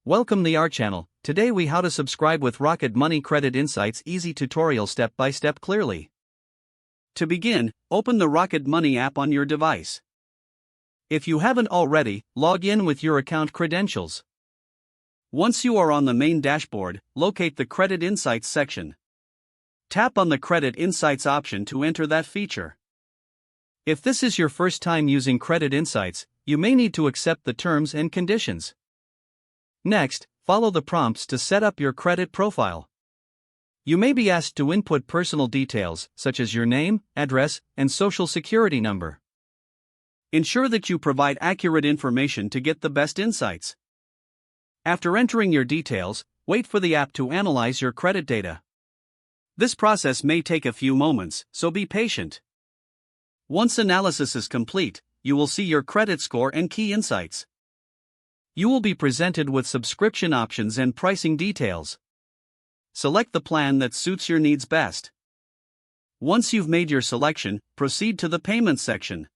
Welcome to our channel. Today we how to subscribe with Rocket Money Credit Insights easy tutorial step by step clearly. To begin, open the Rocket Money app on your device. If you haven't already, log in with your account credentials. Once you are on the main dashboard, locate the Credit Insights section. Tap on the Credit Insights option to enter that feature. If this is your first time using Credit Insights, you may need to accept the terms and conditions. Next, follow the prompts to set up your credit profile. You may be asked to input personal details, such as your name, address, and social security number. Ensure that you provide accurate information to get the best insights. After entering your details, wait for the app to analyze your credit data. This process may take a few moments, so be patient. Once analysis is complete, you will see your credit score and key insights. You will be presented with subscription options and pricing details. Select the plan that suits your needs best. Once you've made your selection, proceed to the payment section.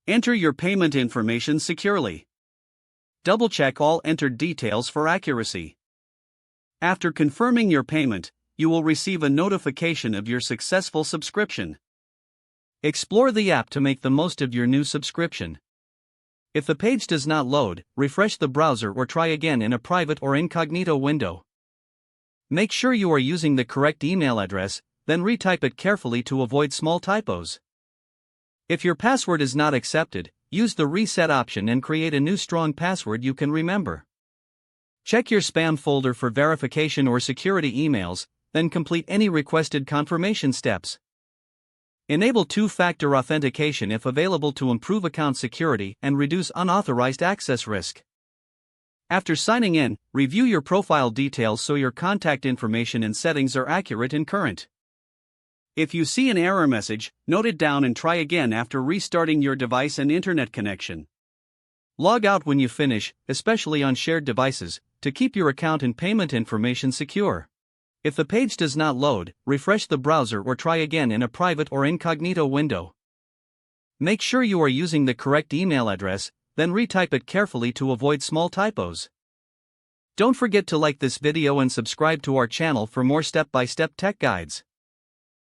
Enter your payment information securely. Double-check all entered details for accuracy. After confirming your payment, you will receive a notification of your successful subscription. Explore the app to make the most of your new subscription. If the page does not load, refresh the browser or try again in a private or incognito window. Make sure you are using the correct email address, then retype it carefully to avoid small typos. If your password is not accepted, use the reset option and create a new strong password you can remember. Check your spam folder for verification or security emails, then complete any requested confirmation steps. Enable two-factor authentication if available to improve account security and reduce unauthorized access risk. After signing in, review your profile details so your contact information and settings are accurate and current. If you see an error message, note it down and try again after restarting your device and internet connection. Log out when you finish, especially on shared devices, to keep your account and payment information secure. If the page does not load, refresh the browser or try again in a private or incognito window. Make sure you are using the correct email address, then retype it carefully to avoid small typos. Don't forget to like this video and subscribe to our channel for more step-by-step tech guides.